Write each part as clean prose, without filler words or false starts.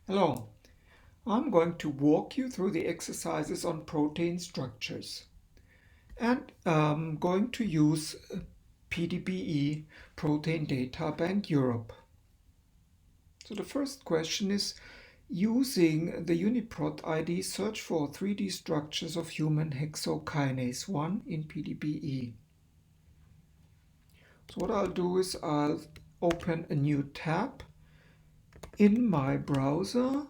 Hello, I'm going to walk you through the exercises on protein structures, and I'm going to use PDBe Protein Data Bank Europe. So the first question is, using the Uniprot ID, search for 3D structures of human hexokinase 1 in PDBe. So what I'll do is I'll open a new tab in my browser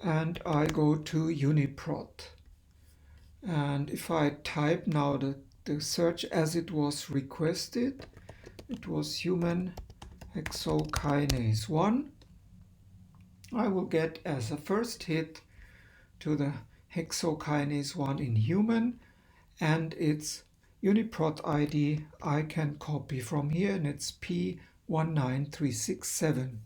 and I go to Uniprot. And if I type now the search as it was requested, it was human hexokinase 1, I will get as a first hit to the hexokinase 1 in human, and its Uniprot ID I can copy from here, and it's P19367.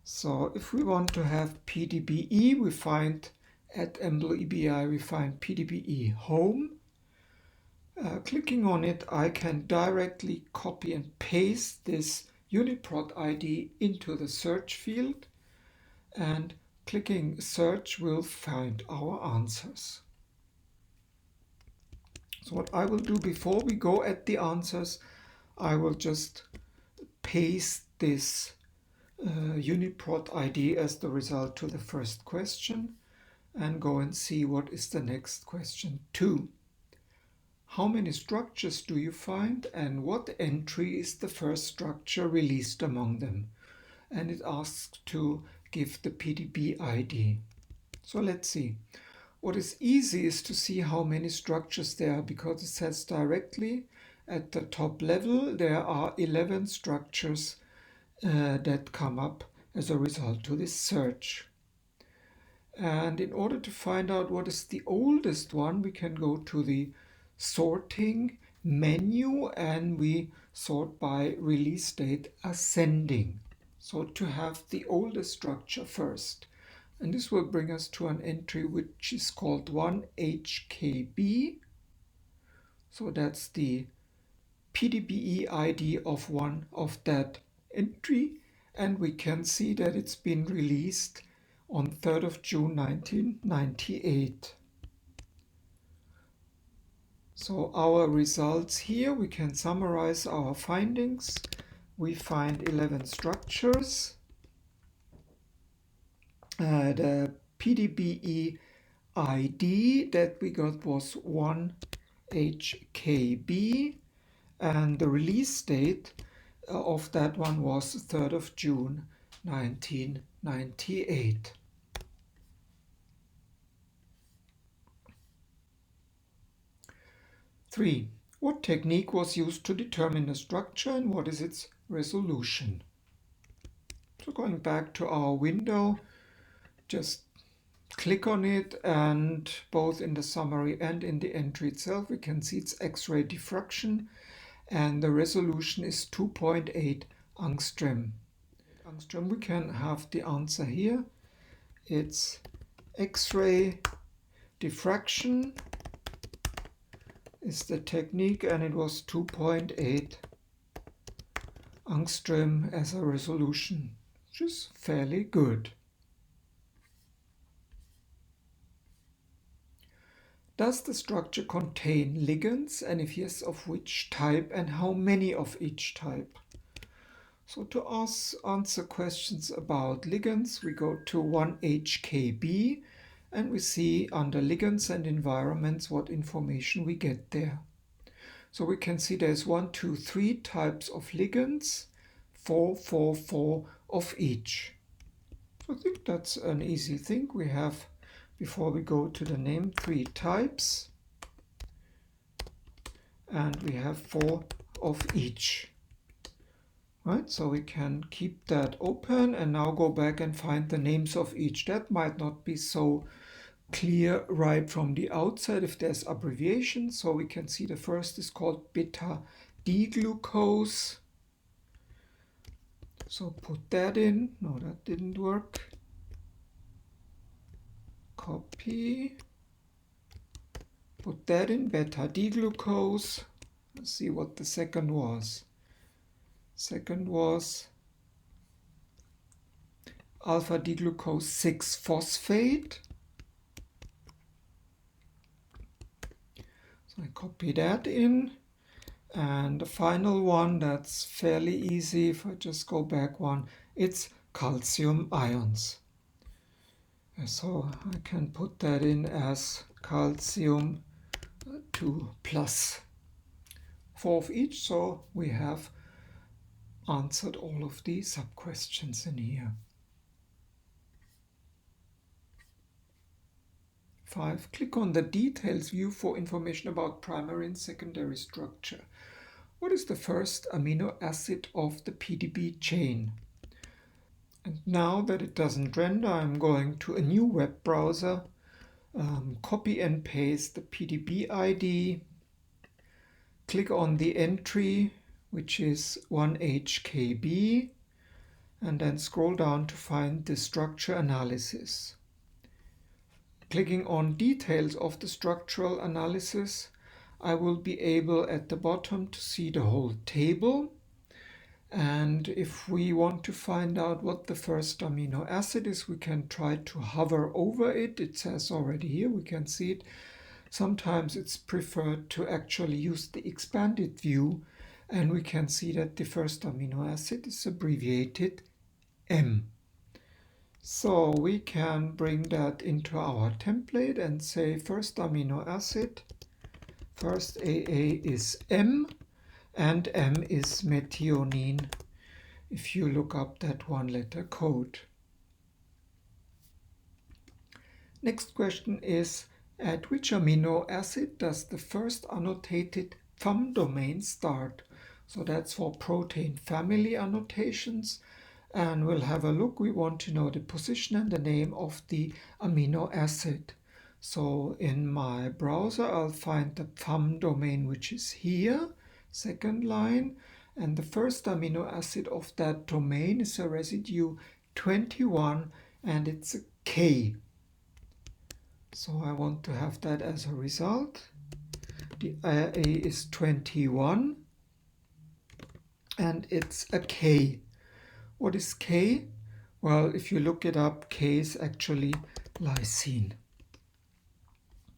So if we want to have PDBe, we find at EMBL-EBI we find PDBe home. Clicking on it, I can directly copy and paste this Uniprot ID into the search field, and clicking search will find our answers. So what I will do before we go at the answers, I will just paste this Uniprot ID as the result to the first question and go and see what is the next question 2. How many structures do you find, and what entry is the first structure released among them? And it asks to give the PDBe ID. So let's see. What is easy is to see how many structures there are, because it says directly at the top level there are 11 structures that come up as a result to this search. And in order to find out what is the oldest one, we can go to the sorting menu and we sort by release date ascending. So to have the oldest structure first. And this will bring us to an entry which is called 1HKB. So that's the PDBe ID of one of that entry. And we can see that it's been released on 3rd of June 1998. So our results here, we can summarize our findings. We find 11 structures. The PDBe ID that we got was 1HKB, and the release date of that one was 3rd of June 1998. Three, what technique was used to determine the structure and what is its resolution? So going back to our window, just click on it, and both in the summary and in the entry itself we can see it's X-ray diffraction, and the resolution is 2.8 angstrom. We can have the answer here. It's X-ray diffraction is the technique, and it was 2.8 angstrom as a resolution, which is fairly good. Does the structure contain ligands, and if yes, of which type, and how many of each type? So to answer questions about ligands, we go to 1HKB, and we see under ligands and environments what information we get there. So we can see there's 1, 2, 3 types of ligands, 4, 4, 4 of each. So I think that's an easy thing. We have, before we go to the name, 3 types, and we have 4 of each. Right, so we can keep that open and now go back and find the names of each. That might not be so clear right from the outset if there's abbreviation. So we can see the first is called beta-D-glucose. So put that in. No, that didn't work. Copy. Put that in, beta-D-glucose. Let's see what the second was. Second was alpha D-glucose 6-phosphate. So I copy that in. And the final one, that's fairly easy. If I just go back one, it's calcium ions. So I can put that in as calcium 2+, 4 of each. So we have answered all of the sub-questions in here. 5. Click on the Details view for information about primary and secondary structure. What is the first amino acid of the PDB chain? And now that it doesn't render, I'm going to a new web browser, copy and paste the PDBe ID, click on the entry, which is 1HKB, and then scroll down to find the structure analysis. Clicking on details of the structural analysis, I will be able at the bottom to see the whole table. And if we want to find out what the first amino acid is, we can try to hover over it. It says already here, we can see it. Sometimes it's preferred to actually use the expanded view, and we can see that the first amino acid is abbreviated M. So we can bring that into our template and say first amino acid, first AA is M, and M is methionine if you look up that one-letter code. Next question is, at which amino acid does the first annotated thumb domain start? So that's for protein family annotations. And we'll have a look. We want to know the position and the name of the amino acid. So in my browser, I'll find the thumb domain, which is here, second line. And the first amino acid of that domain is a residue 21, and it's a K. So I want to have that as a result. The A is 21, and it's a K. What is K? Well, if you look it up, K is actually lysine.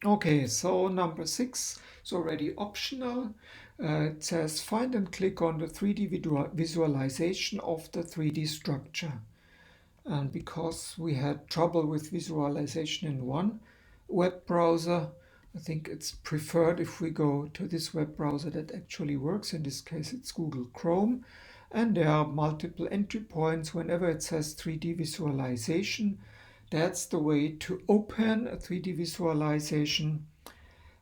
Okay, so number 6 is already optional. It says find and click on the 3D visualization of the 3D structure. And because we had trouble with visualization in one web browser, I think it's preferred if we go to this web browser that actually works. In this case, it's Google Chrome. And there are multiple entry points. Whenever it says 3D visualization, that's the way to open a 3D visualization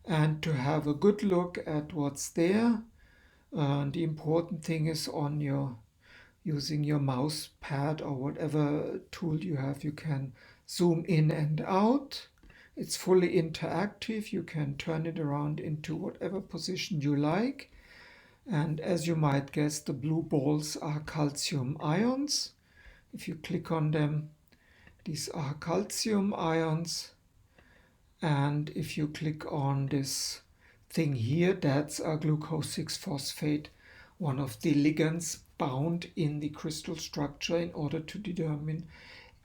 and to have a good look at what's there. The important thing is on your using your mouse pad or whatever tool you have, you can zoom in and out. It's fully interactive. You can turn it around into whatever position you like. And as you might guess, the blue balls are calcium ions. If you click on them, these are calcium ions. And if you click on this thing here, that's a glucose 6-phosphate, one of the ligands bound in the crystal structure in order to determine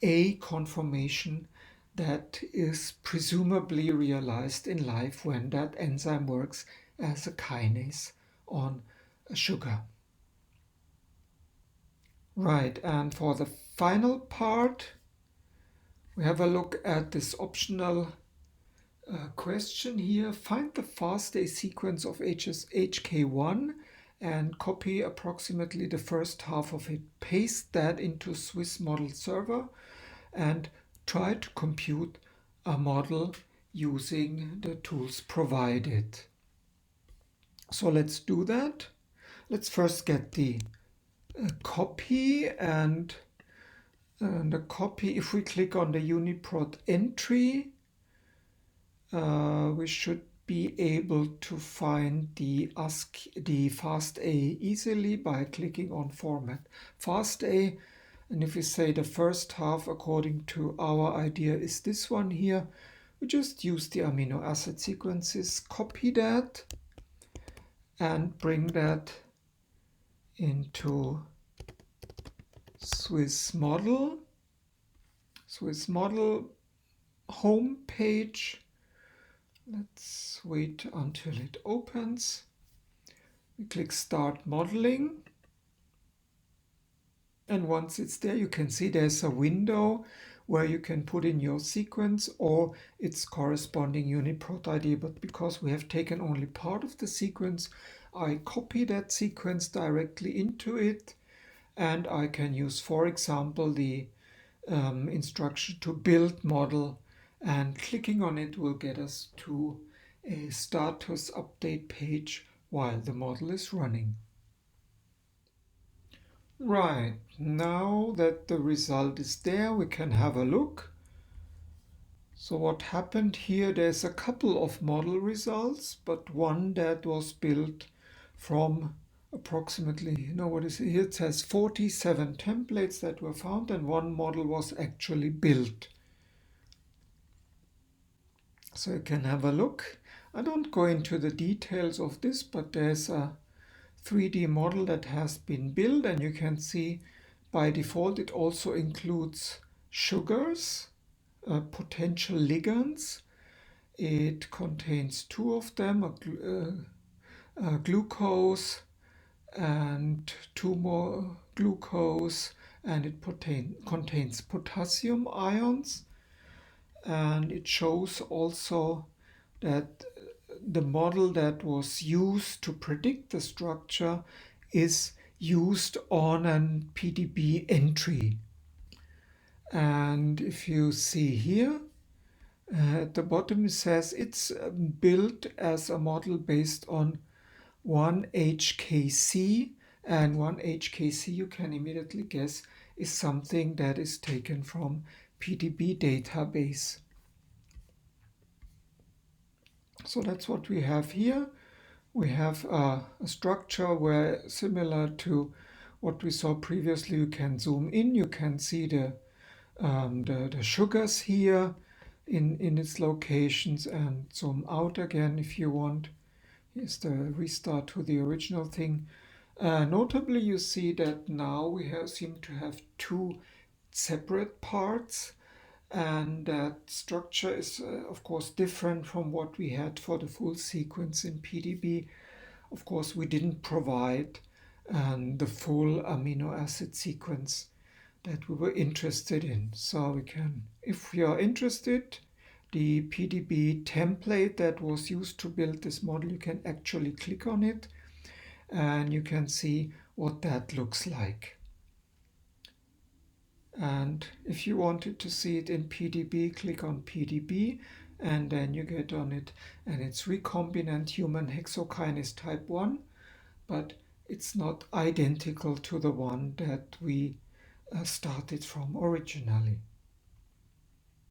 a conformation that is presumably realized in life when that enzyme works as a kinase on a sugar. Right, and for the final part, we have a look at this optional question here. Find the FASTA sequence of HK1 and copy approximately the first half of it. Paste that into Swiss model server and try to compute a model using the tools provided. So let's do that. Let's first get the copy, and the copy, if we click on the Uniprot entry, we should be able to find the FASTA easily by clicking on Format FASTA. And if we say the first half, according to our idea, is this one here, we just use the amino acid sequences, copy that, and bring that into Swiss model. Swiss model home page. Let's wait until it opens. We click Start Modeling. And once it's there, you can see there's a window where you can put in your sequence or its corresponding Uniprot ID. But because we have taken only part of the sequence, I copy that sequence directly into it. And I can use, for example, the instruction to build model. And clicking on it will get us to a status update page while the model is running. Right, now that the result is there, we can have a look. So what happened here, there's a couple of model results, but one that was built from approximately, what is it? Here it says 47 templates that were found and one model was actually built. So you can have a look. I don't go into the details of this, but there's a 3D model that has been built, and you can see by default it also includes sugars, potential ligands. It contains two of them, glucose and two more glucose, and it contains potassium ions. And it shows also that the model that was used to predict the structure is used on a PDBe entry. And if you see here, at the bottom it says it's built as a model based on 1HKC, and 1HKC, you can immediately guess, is something that is taken from PDBe database. So that's what we have here. We have a structure where, similar to what we saw previously, you can zoom in, you can see the sugars here in its locations, and zoom out again if you want. Here's the restart to the original thing. Notably, you see that now we seem to have two separate parts, and that structure is of course different from what we had for the full sequence in PDBe. Of course, we didn't provide the full amino acid sequence that we were interested in. So we can, if you are interested, the PDBe template that was used to build this model, you can actually click on it and you can see what that looks like. And if you wanted to see it in PDBe, click on PDBe and then you get on it, and it's recombinant human hexokinase type 1, but it's not identical to the one that we started from originally.